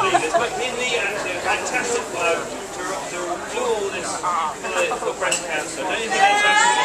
leaders, but in the end, they're fantastic flow to do all this for breast cancer. Don't you think that's actually...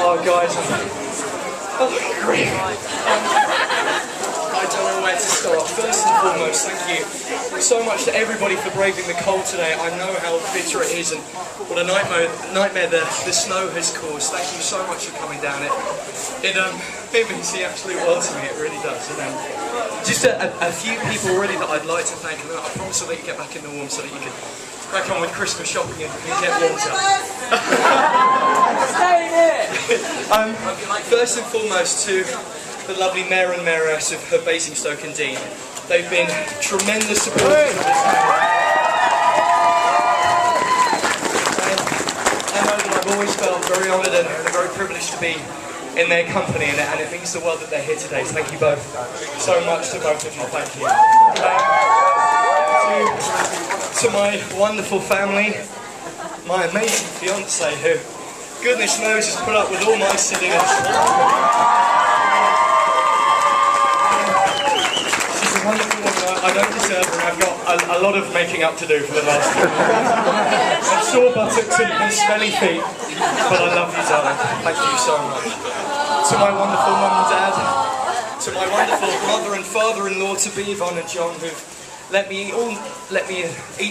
Oh guys, oh great. I don't know where to start. First and foremost, thank you so much to everybody for braving the cold today. I know how bitter it is and what a nightmare the snow has caused. Thank you so much for coming down. It means the absolute world to me, it really does. And just a few people really that I'd like to thank, and I promise I'll let you get back in the warm so that you can crack on with Christmas shopping and get warmed up. Stay here! First and foremost to the lovely Mayor and Mayoress of Basingstoke and Dean. They've been tremendous supporters of this town. I know that I've always felt very honoured and very privileged to be in their company, and it means the world that they're here today. So thank you both so much to both of you. Thank you. To my wonderful family, my amazing fiance, who, goodness knows, has put up with all my silliness. She's a wonderful woman. I don't deserve her, and I've got a lot of making up to do for the last few years. I'm sore buttocks and smelly feet, but I love you, darling. Thank you so much. To my wonderful mum and dad, to my wonderful mother and father-in-law, to be Yvonne and John, who've let me eat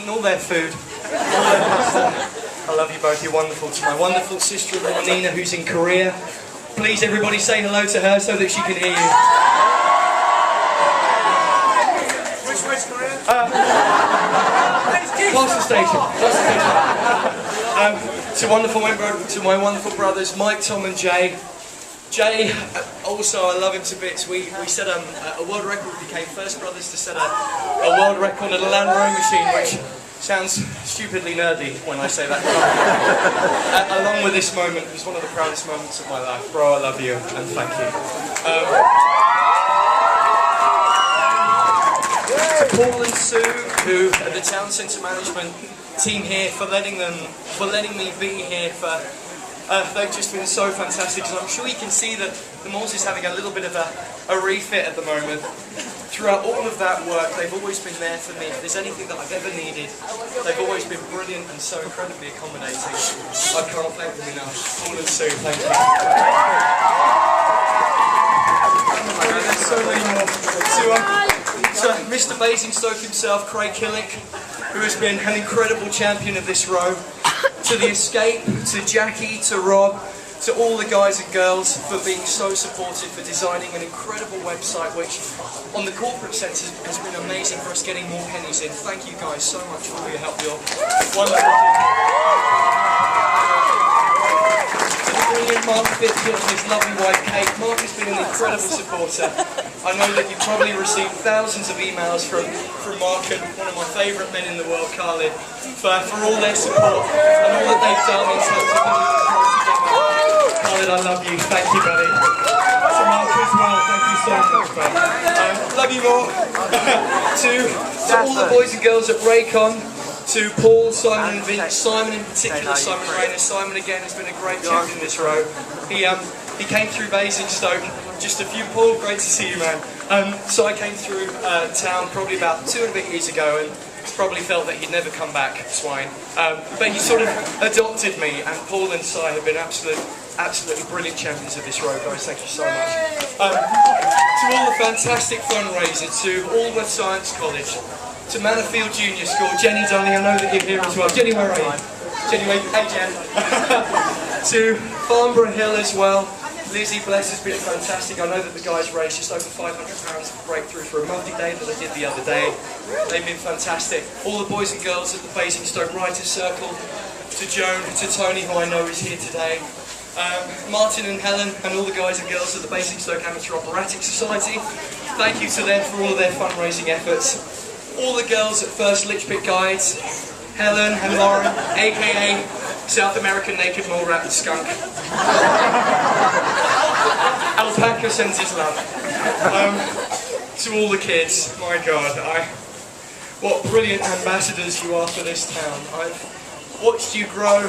all their food. I love you both, you're wonderful. To my wonderful sister-in-law Nina, who's in Korea. Please everybody say hello to her so that she can hear you. Which way's Korea? Past the station. To my wonderful brothers Mike, Tom and Jay. Jay, also, I love him to bits. We set a world record. We became first brothers to set a world record at a land rowing machine, which sounds stupidly nerdy when I say that. Along with this moment, it was one of the proudest moments of my life. Bro, I love you, and thank you. To Paul and Sue, who are the town centre management team here, for letting me be here. They've just been so fantastic. And I'm sure you can see that the Moors is having a little bit of a refit at the moment. Throughout all of that work, they've always been there for me. If there's anything that I've ever needed, they've always been brilliant and so incredibly accommodating. I can't thank them enough. Paul and Sue, thank you. There's so many more. To Mr. Basingstoke himself, Craig Killick, who has been an incredible champion of this row. To The Escape, to Jackie, to Rob, to all the guys and girls for being so supportive, for designing an incredible website which on the corporate sense has been amazing for us getting more pennies in. Thank you guys so much for all your help. You're wonderful. To the brilliant Mark Fitzgerald and his lovely wife Kate. Mark has been an incredible supporter. I know that you've probably received thousands of emails from Mark and one of my favourite men in the world, Khalid, for all their support and all that they've done in terms of putting this show together. Khalid, I love you. Thank you, buddy. To Mark as well, thank you so much, man. Love you more. to all the boys and girls at Raycon, to Paul, Simon and Vince, Simon in particular, Simon Rayner. Simon again has been a great champion this row. He came through Basingstoke. Just a few, Paul, great to see you, man. So I came through town probably about 2 and a bit years ago and probably felt that he'd never come back, swine. But he sort of adopted me, and Paul and Si have been absolutely brilliant champions of this row, guys. Thank you so much. To all the fantastic fundraisers, to Aldworth Science College, to Manor Junior School, Jenny, darling, I know that you're here as well. Jenny, where are you? Jenny, hey Jen. To Farnborough Hill as well. Lizzie, bless, has been fantastic. I know that the guys raised just over £500 for Breakthrough for a multi-day that I did the other day. They've been fantastic. All the boys and girls at the Basingstoke Writers' Circle, to Joan, to Tony, who I know is here today, Martin and Helen, and all the guys and girls at the Basingstoke Amateur Operatic Society. Thank you to them for all of their fundraising efforts. All the girls at First Litchpit Guides, Helen and Lauren, aka South American Naked Mole Rat and Skunk. Alpaca sends his love. To all the kids, my God, what brilliant ambassadors you are for this town. I've watched you grow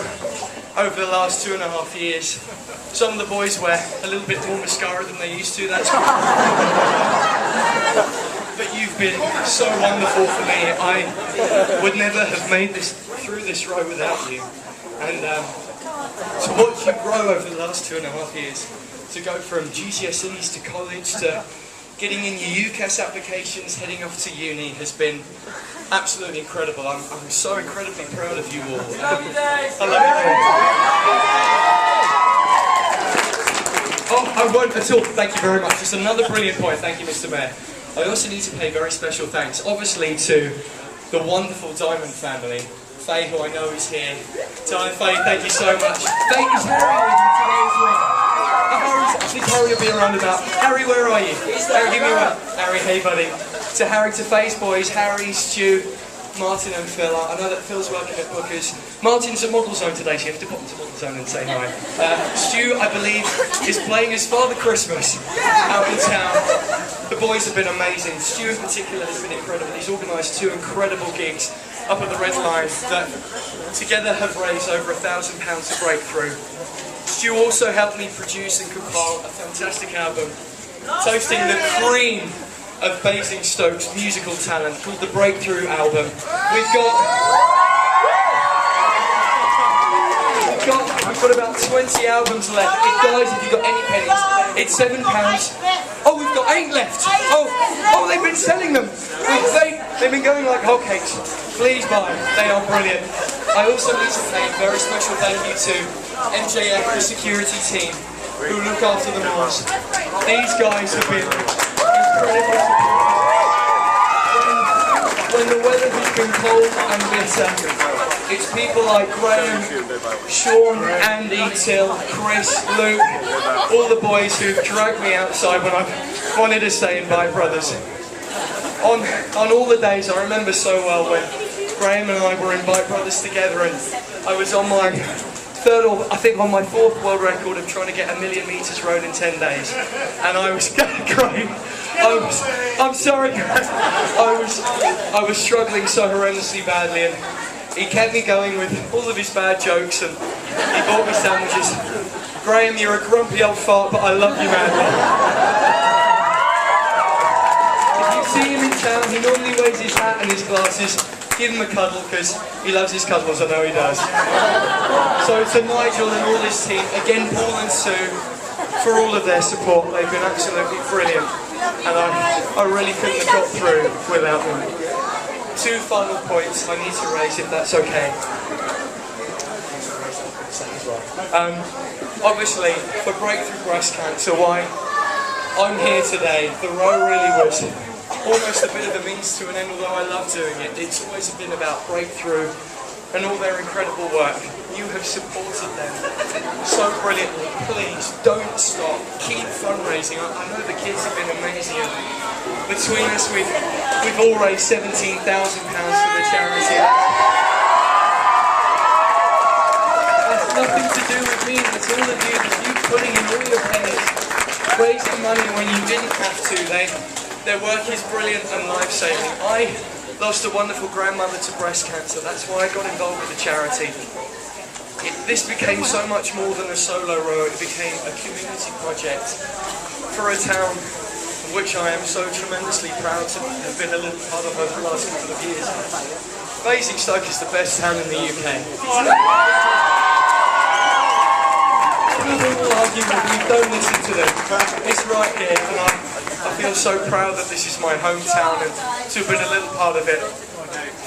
over the last 2.5 years. Some of the boys wear a little bit more mascara than they used to, that's but you've been so wonderful for me. I would never have made this through this row without you. And to watch you grow over the last 2.5 years, to go from GCSEs to college to getting in your UCAS applications, heading off to uni, has been absolutely incredible. I'm so incredibly proud of you all. I love you all. Oh, I won't at all. Thank you very much. Just another brilliant point. Thank you, Mr. Mayor. I also need to pay very special thanks, obviously, to the wonderful Diamond family. Faye, who I know is here. Diamond, Faye, thank you so much. Faye, is Harry with you today as well? I think Harry will be around about. Harry, where are you? Harry, give me one. Harry, hey buddy. To Harry, to Faye's boys, Harry, Stu, Martin and Phil. I know that Phil's working at Booker's. Martin's at Model Zone today, so you have to pop into Model Zone and say hi. Stu, I believe, is playing his Father Christmas out in town. The boys have been amazing. Stu in particular has been incredible. He's organised 2 incredible gigs up at the Red Line that together have raised over £1,000 for Breakthrough. Stu also helped me produce and compile a fantastic album toasting the cream of Basingstoke's musical talent called the Breakthrough album. We've got about 20 albums left. Guys, if you've got any pennies, it's £7. Oh, we've got 8 left. Oh, they've been selling them. They've been going like hotcakes. Please buy. They are brilliant. I also need to say a very special thank you to MJF, the security team, who look after the Moors. These guys have been incredible supporters. When the weather has been cold and bitter, It's people like Graham, Sean, Andy, Till, Chris, Luke, all the boys who've dragged me outside when I've wanted to stay in Bite Brothers. On all the days, I remember so well when Graham and I were in Bite Brothers together, and I was on my third, or I think on my fourth world record of trying to get 1,000,000 meters rowed in 10 days. And I was Graham. I'm sorry, guys. I was struggling so horrendously badly, and he kept me going with all of his bad jokes, and he bought me sandwiches. Graham, you're a grumpy old fart, but I love you, man. If you see him in town, he normally wears his hat and his glasses. Give him a cuddle, because he loves his cuddles, I know he does. So to Nigel and all his team, again Paul and Sue, for all of their support. They've been absolutely brilliant, and I really couldn't have got through without them. 2 final points I need to raise, if that's okay. Obviously, for Breakthrough Breast Cancer, why I'm here today, the row really was almost a bit of a means to an end, although I love doing it. It's always been about Breakthrough and all their incredible work. You have supported them so brilliantly. Please, don't stop. Keep fundraising. I know the kids have been amazing. Between us, we've all raised £17,000 for the charity. That's nothing to do with me. It's all of you. You putting in all your pennies, raising money when you didn't have to. Their work is brilliant and life-saving. I lost a wonderful grandmother to breast cancer. That's why I got involved with the charity. This became so much more than a solo row. It became a community project for a town of which I am so tremendously proud to have been a little part of over the last couple of years. Basingstoke is the best town in the UK. People will argue with me, don't listen to them. It's right here, and I feel so proud that this is my hometown and to have been a little part of it.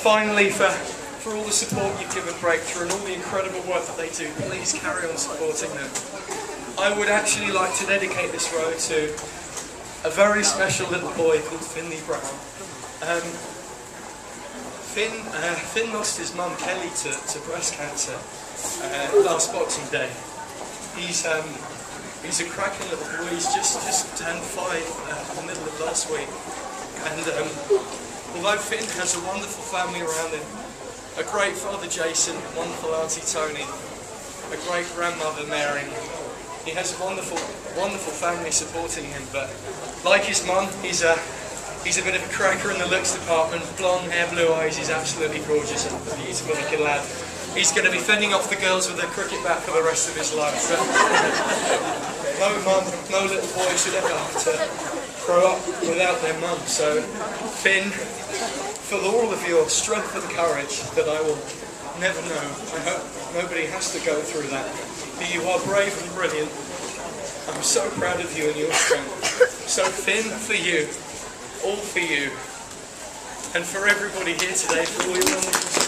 Finally, for all the support you've given Breakthrough and all the incredible work that they do, please carry on supporting them. I would actually like to dedicate this row to a very special little boy called Finley Brown. Finn lost his mum Kelly to breast cancer last Boxing Day. He's a cracking little boy. He's just turned 5 in the middle of last week, and although Finn has a wonderful family around him, a great father Jason, a wonderful auntie Tony, a great grandmother Mary, he has a wonderful family supporting him. But like his mum, he's a bit of a cracker in the looks department. Blonde hair, blue eyes. He's absolutely gorgeous and a beautiful looking lad. He's going to be fending off the girls with a cricket bat for the rest of his life. So no mum, no little boy should ever have to grow up without their mum. So Finn, for all of your strength and courage that I will never know, I hope nobody has to go through that. But you are brave and brilliant. I'm so proud of you and your strength. So Finn, for you, all for you, and for everybody here today, for all your wonderful